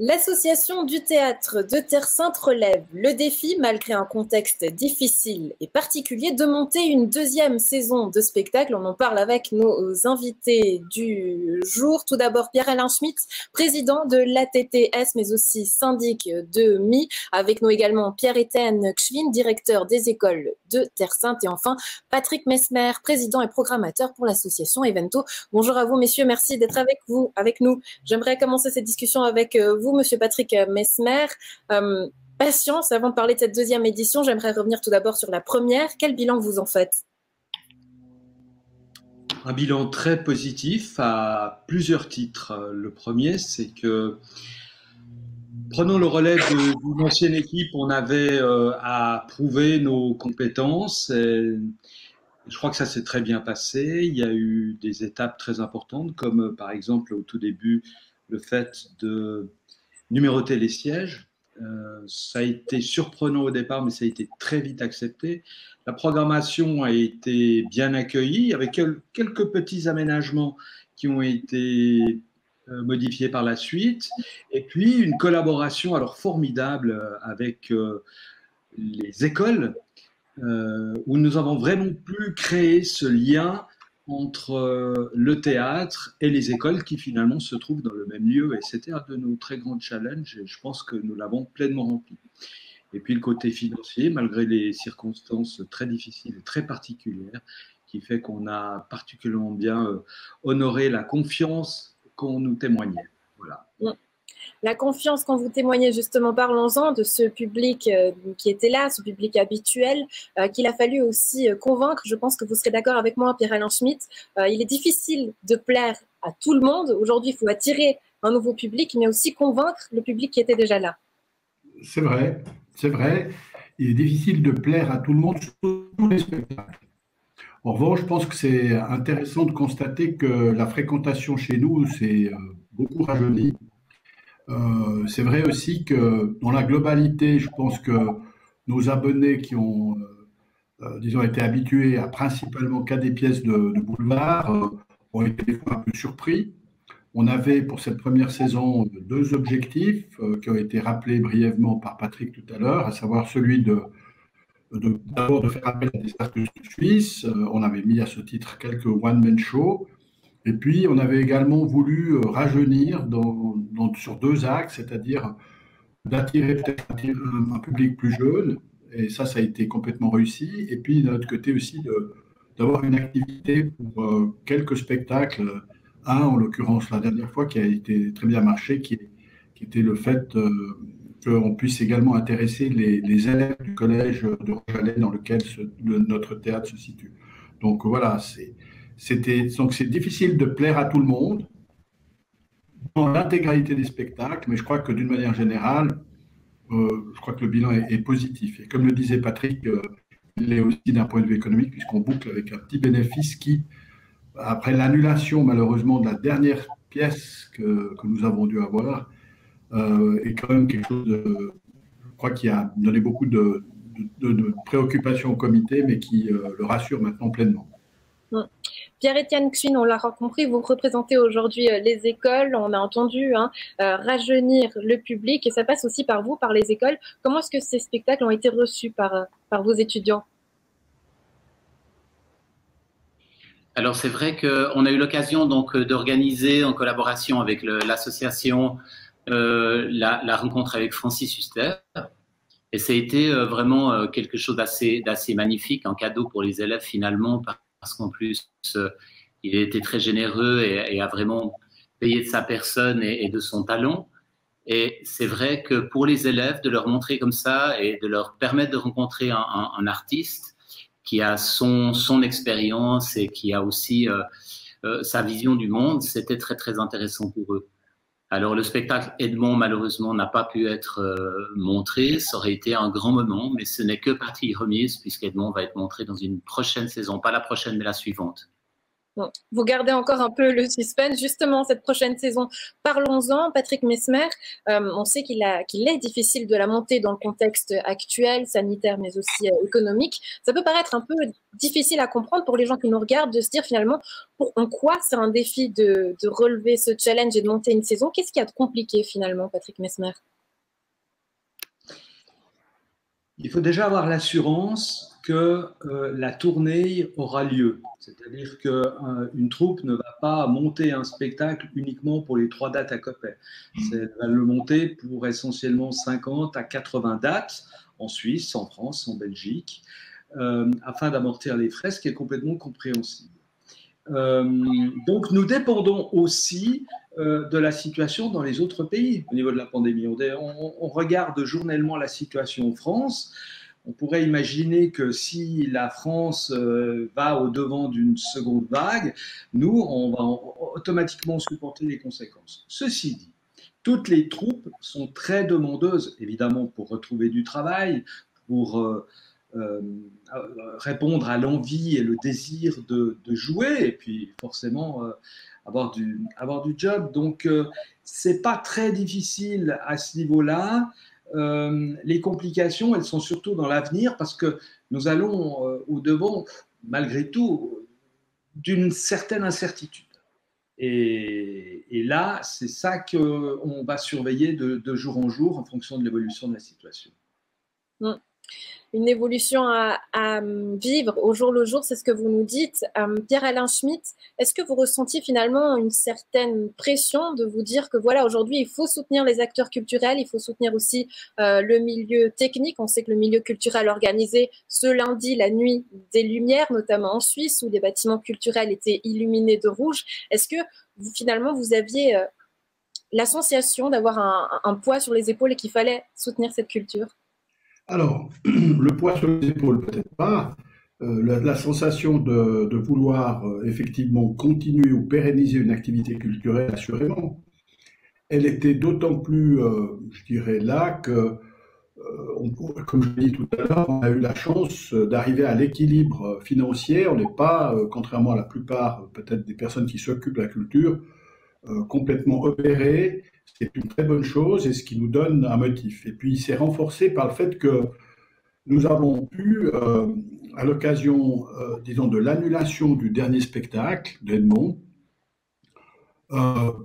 L'association du théâtre de Terre Sainte relève le défi, malgré un contexte difficile et particulier, de monter une deuxième saison de spectacle. On en parle avec nos invités du jour. Tout d'abord, Pierre-Alain Schmitt, président de l'ATTS, mais aussi syndic de MI. Avec nous également Pierre-Étienne Kschwin, directeur des écoles de Terre Sainte. Et enfin, Patrick Mesmer, président et programmateur pour l'association Evento. Bonjour à vous, messieurs. Merci d'être avec nous. J'aimerais commencer cette discussion avec vous, Monsieur Patrick Mesmer. Patience, avant de parler de cette deuxième édition, j'aimerais revenir tout d'abord sur la première. Quel bilan vous en faites? Un bilan très positif à plusieurs titres. Le premier, c'est que, prenant le relais d'une ancienne équipe, on avait à prouver nos compétences. Et je crois que ça s'est très bien passé. Il y a eu des étapes très importantes, comme par exemple au tout début, le fait de numéroter les sièges. Ça a été surprenant au départ, mais ça a été très vite accepté. La programmation a été bien accueillie, avec quelques petits aménagements qui ont été modifiés par la suite. Et puis une collaboration alors formidable avec les écoles, où nous avons vraiment pu créer ce lien entre le théâtre et les écoles qui finalement se trouvent dans le même lieu. Et c'était un de nos très grands challenges et je pense que nous l'avons pleinement rempli. Et puis le côté financier, malgré les circonstances très difficiles et très particulières, qui fait qu'on a particulièrement bien honoré la confiance qu'on nous témoignait. Voilà. La confiance qu'on vous témoignez, justement, parlons-en de ce public qui était là, ce public habituel, qu'il a fallu aussi convaincre. Je pense que vous serez d'accord avec moi, Pierre-Alain Schmitt. Il est difficile de plaire à tout le monde. Aujourd'hui, il faut attirer un nouveau public, mais aussi convaincre le public qui était déjà là. C'est vrai, c'est vrai. Il est difficile de plaire à tout le monde sur tous les spectacles. En revanche, je pense que c'est intéressant de constater que la fréquentation chez nous s'est beaucoup rajeunie. C'est vrai aussi que dans la globalité, je pense que nos abonnés qui ont, disons, été habitués à principalement qu'à des pièces de boulevard ont été des fois un peu surpris. On avait pour cette première saison deux objectifs qui ont été rappelés brièvement par Patrick tout à l'heure, à savoir celui d'abord de faire appel à des artistes suisses. On avait mis à ce titre quelques one-man shows. Et puis, on avait également voulu rajeunir sur deux axes, c'est-à-dire d'attirer peut-être un public plus jeune, et ça a été complètement réussi. Et puis, d'un autre côté aussi, d'avoir une activité pour quelques spectacles. Un, en l'occurrence, la dernière fois, qui a été très bien marché, qui était le fait qu'on puisse également intéresser les élèves du collège de Roche-Alais dans lequel notre théâtre se situe. Donc voilà, donc c'est difficile de plaire à tout le monde dans l'intégralité des spectacles, mais je crois que d'une manière générale, je crois que le bilan est positif. Et comme le disait Patrick, il est aussi d'un point de vue économique, puisqu'on boucle avec un petit bénéfice qui, après l'annulation malheureusement de la dernière pièce que nous avons dû avoir, est quand même quelque chose je crois qui a donné beaucoup de préoccupations au comité, mais qui le rassure maintenant pleinement. Pierre-Étienne Kschwin, on l'a compris, vous représentez aujourd'hui les écoles, on a entendu rajeunir le public, et ça passe aussi par vous, par les écoles. Comment est-ce que ces spectacles ont été reçus par vos étudiants? Alors c'est vrai qu'on a eu l'occasion donc d'organiser en collaboration avec l'association la rencontre avec Francis Huster, et ça a été vraiment quelque chose d'assez magnifique, un cadeau pour les élèves finalement, parce qu'en plus il a été très généreux et a vraiment payé de sa personne et de son talent. Et c'est vrai que pour les élèves, de leur montrer comme ça et de leur permettre de rencontrer un artiste qui a son expérience et qui a aussi sa vision du monde, c'était très intéressant pour eux. Alors le spectacle Edmond malheureusement n'a pas pu être montré, ça aurait été un grand moment, mais ce n'est que partie remise puisqu'Edmond va être montré dans une prochaine saison, pas la prochaine mais la suivante. Bon, vous gardez encore un peu le suspense. Justement, cette prochaine saison, parlons-en. Patrick Messmer, on sait qu'il est difficile de la monter dans le contexte actuel, sanitaire, mais aussi économique. Ça peut paraître un peu difficile à comprendre pour les gens qui nous regardent, de se dire finalement en quoi c'est un défi de relever ce challenge et de monter une saison. Qu'est-ce qu'il y a de compliqué finalement, Patrick Messmer? Il faut déjà avoir l'assurance que la tournée aura lieu. C'est-à-dire qu'une troupe ne va pas monter un spectacle uniquement pour les 3 dates à Coppet. Elle va le monter pour essentiellement 50 à 80 dates en Suisse, en France, en Belgique, afin d'amortir les frais, ce qui est complètement compréhensible. Donc nous dépendons aussi de la situation dans les autres pays au niveau de la pandémie. On regarde journellement la situation en France. On pourrait imaginer que si la France va au-devant d'une seconde vague, nous, on va automatiquement supporter les conséquences. Ceci dit, toutes les troupes sont très demandeuses, évidemment, pour retrouver du travail, pour répondre à l'envie et le désir de jouer, et puis forcément avoir du job. Donc, c'est pas très difficile à ce niveau-là. Les complications, elles sont surtout dans l'avenir parce que nous allons au-devant, malgré tout, d'une certaine incertitude. Et là, c'est ça qu'on va surveiller de jour en jour en fonction de l'évolution de la situation. Une évolution à vivre au jour le jour, c'est ce que vous nous dites. Pierre-Alain Schmitt, est-ce que vous ressentiez finalement une certaine pression de vous dire que voilà, aujourd'hui, il faut soutenir les acteurs culturels, il faut soutenir aussi le milieu technique. On sait que le milieu culturel organisé ce lundi, la nuit des Lumières, notamment en Suisse, où les bâtiments culturels étaient illuminés de rouge. Est-ce que finalement, vous aviez la sensation d'avoir un poids sur les épaules et qu'il fallait soutenir cette culture? Alors, le poids sur les épaules, peut-être pas. La sensation de vouloir effectivement continuer ou pérenniser une activité culturelle, assurément, elle était d'autant plus, je dirais, là que, comme je l'ai dit tout à l'heure, on a eu la chance d'arriver à l'équilibre financier. On n'est pas, contrairement à la plupart peut-être des personnes qui s'occupent de la culture, complètement opéré. C'est une très bonne chose et ce qui nous donne un motif. Et puis, c'est renforcé par le fait que nous avons pu, à l'occasion, disons, de l'annulation du dernier spectacle d'Edmond,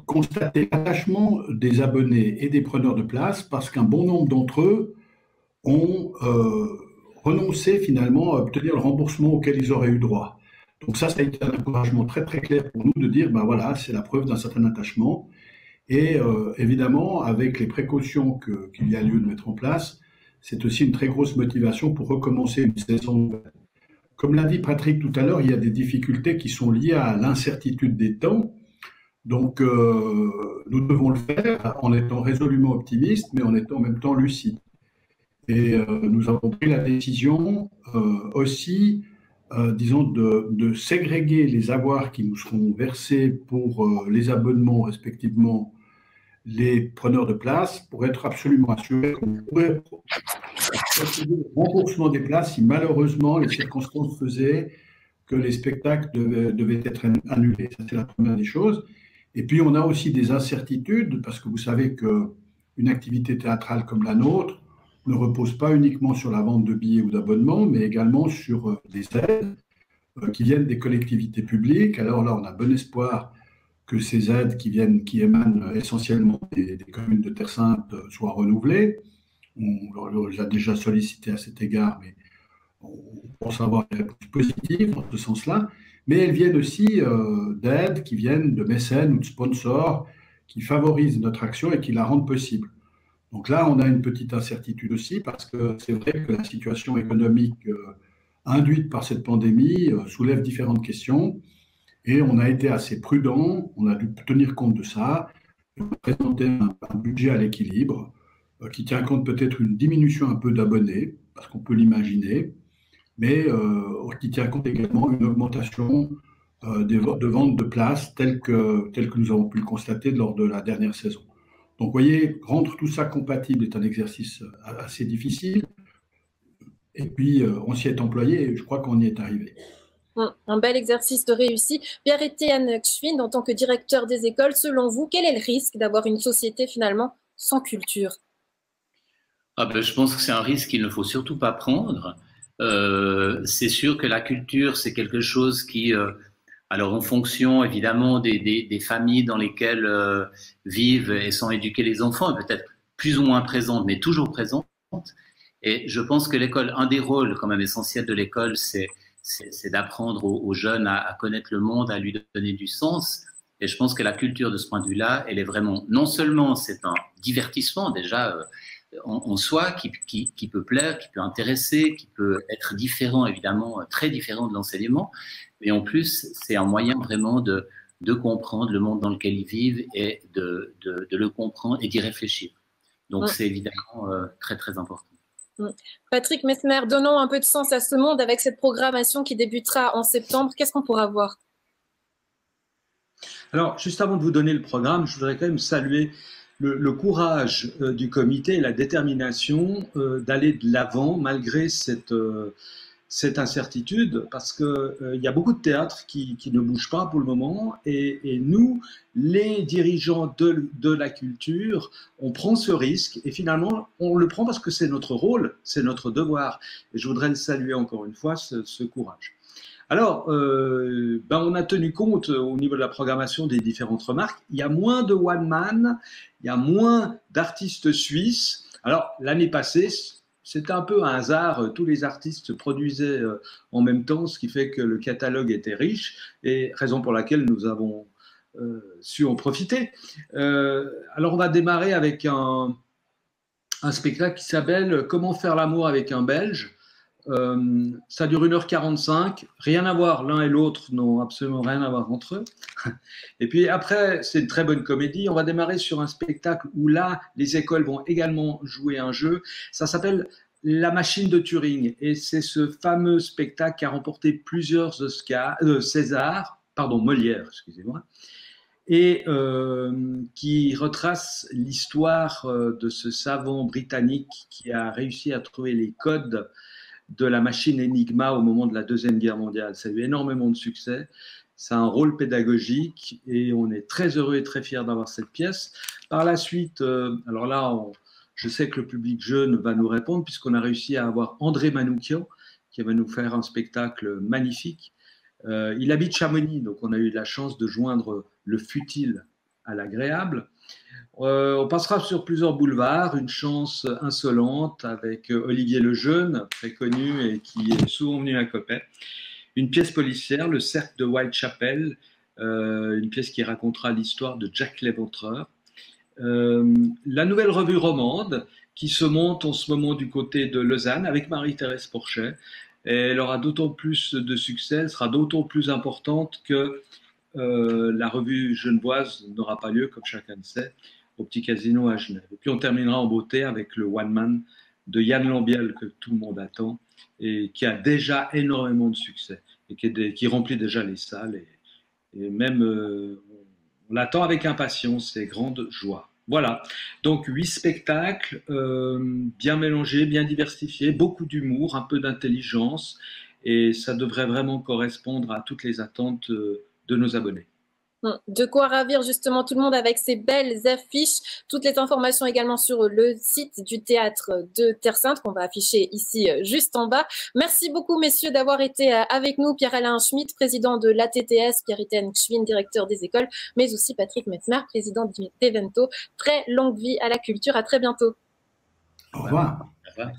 constater l'attachement des abonnés et des preneurs de place parce qu'un bon nombre d'entre eux ont renoncé finalement à obtenir le remboursement auquel ils auraient eu droit. Donc ça a été un encouragement très très clair pour nous de dire, ben voilà, c'est la preuve d'un certain attachement. Et évidemment, avec les précautions qu'il y a lieu de mettre en place, c'est aussi une très grosse motivation pour recommencer une saison nouvelle. Comme l'a dit Patrick tout à l'heure, il y a des difficultés qui sont liées à l'incertitude des temps. Donc, nous devons le faire en étant résolument optimistes, mais en étant en même temps lucides. Et nous avons pris la décision aussi, disons, de ségréguer les avoirs qui nous seront versés pour les abonnements, respectivement, les preneurs de place, pour être absolument assurés qu'on pourrait procéder au remboursement des places si malheureusement les circonstances faisaient que les spectacles devaient être annulés. Ça, c'est la première des choses. Et puis, on a aussi des incertitudes, parce que vous savez qu'une activité théâtrale comme la nôtre ne repose pas uniquement sur la vente de billets ou d'abonnements, mais également sur des aides qui viennent des collectivités publiques. Alors là, on a bon espoir que ces aides qui émanent essentiellement des communes de Terre Sainte soient renouvelées. On les a déjà sollicitées à cet égard, mais on pense avoir des réponses positives dans ce sens-là. Mais elles viennent aussi d'aides qui viennent de mécènes ou de sponsors qui favorisent notre action et qui la rendent possible. Donc là, on a une petite incertitude aussi parce que c'est vrai que la situation économique induite par cette pandémie soulève différentes questions. Et on a été assez prudent, on a dû tenir compte de ça, présenter un budget à l'équilibre qui tient compte peut-être une diminution un peu d'abonnés, parce qu'on peut l'imaginer, mais qui tient compte également une augmentation de ventes de places telles que nous avons pu le constater lors de la dernière saison. Donc vous voyez, rendre tout ça compatible est un exercice assez difficile, et puis on s'y est employé et je crois qu'on y est arrivé. Un bel exercice de réussi. Pierre-Étienne Gschwind, en tant que directeur des écoles, selon vous, quel est le risque d'avoir une société finalement sans culture? Je pense que c'est un risque qu'il ne faut surtout pas prendre. C'est sûr que la culture, c'est quelque chose qui, alors en fonction évidemment des familles dans lesquelles vivent et sont éduqués les enfants, est peut-être plus ou moins présente, mais toujours présente. Et je pense que l'école, un des rôles quand même essentiels de l'école, c'est d'apprendre aux jeunes à connaître le monde, à lui donner du sens. Et je pense que la culture, de ce point de vue-là, elle est vraiment, non seulement c'est un divertissement déjà en soi qui peut plaire, qui peut intéresser, qui peut être différent, évidemment, très différent de l'enseignement, mais en plus, c'est un moyen vraiment de comprendre le monde dans lequel ils vivent et de le comprendre et d'y réfléchir. Donc, c'est évidemment très, très important. Patrick Messmer, donnons un peu de sens à ce monde avec cette programmation qui débutera en septembre. Qu'est-ce qu'on pourra voir? Alors, juste avant de vous donner le programme, je voudrais quand même saluer le courage du comité et la détermination d'aller de l'avant malgré cette incertitude, parce qu'il y a beaucoup de théâtres qui ne bougent pas pour le moment, et nous, les dirigeants de la culture, on prend ce risque, et finalement, on le prend parce que c'est notre rôle, c'est notre devoir, et je voudrais le saluer encore une fois, ce courage. Alors, on a tenu compte au niveau de la programmation des différentes remarques. Il y a moins de one-man, il y a moins d'artistes suisses. Alors, l'année passée, c'était un peu un hasard. Tous les artistes se produisaient en même temps, ce qui fait que le catalogue était riche, et raison pour laquelle nous avons su en profiter. Alors, on va démarrer avec un spectacle qui s'appelle « Comment faire l'amour avec un Belge ». Ça dure 1h45, rien à voir, l'un et l'autre n'ont absolument rien à voir entre eux. Et puis après, c'est une très bonne comédie. On va démarrer sur un spectacle où là, les écoles vont également jouer un jeu. Ça s'appelle La Machine de Turing, et c'est ce fameux spectacle qui a remporté plusieurs César, pardon, Molière, excusez-moi, et qui retrace l'histoire de ce savant britannique qui a réussi à trouver les codes de la machine Enigma au moment de la Deuxième Guerre mondiale. Ça a eu énormément de succès. Ça a un rôle pédagogique et on est très heureux et très fiers d'avoir cette pièce. Par la suite, alors là, je sais que le public jeune va nous répondre puisqu'on a réussi à avoir André Manoukian qui va nous faire un spectacle magnifique. Il habite Chamonix, donc on a eu la chance de joindre le futile à l'agréable. On passera sur plusieurs boulevards, Une chance insolente avec Olivier Lejeune, très connu et qui est souvent venu à Coppet. Une pièce policière, Le cercle de Whitechapel, une pièce qui racontera l'histoire de Jack l'Éventreur. La nouvelle revue romande qui se monte en ce moment du côté de Lausanne avec Marie-Thérèse Porchet. Et elle aura d'autant plus de succès, elle sera d'autant plus importante que la revue genevoise n'aura pas lieu, comme chacun le sait, au Petit Casino à Genève. Et puis on terminera en beauté avec le One Man de Yann Lambiel que tout le monde attend et qui a déjà énormément de succès et qui remplit déjà les salles et même on l'attend avec impatience et grande joie. Voilà, donc 8 spectacles bien mélangés, bien diversifiés, beaucoup d'humour, un peu d'intelligence, et ça devrait vraiment correspondre à toutes les attentes de nos abonnés. De quoi ravir justement tout le monde avec ces belles affiches. Toutes les informations également sur le site du théâtre de Terre Sainte qu'on va afficher ici juste en bas. Merci beaucoup messieurs d'avoir été avec nous. Pierre-Alain Schmitt, président de l'ATTS, Pierre-Étienne Gschwind, directeur des écoles, mais aussi Patrick Messmer, président d'Evento. Très longue vie à la culture. À très bientôt. Au revoir. Au revoir.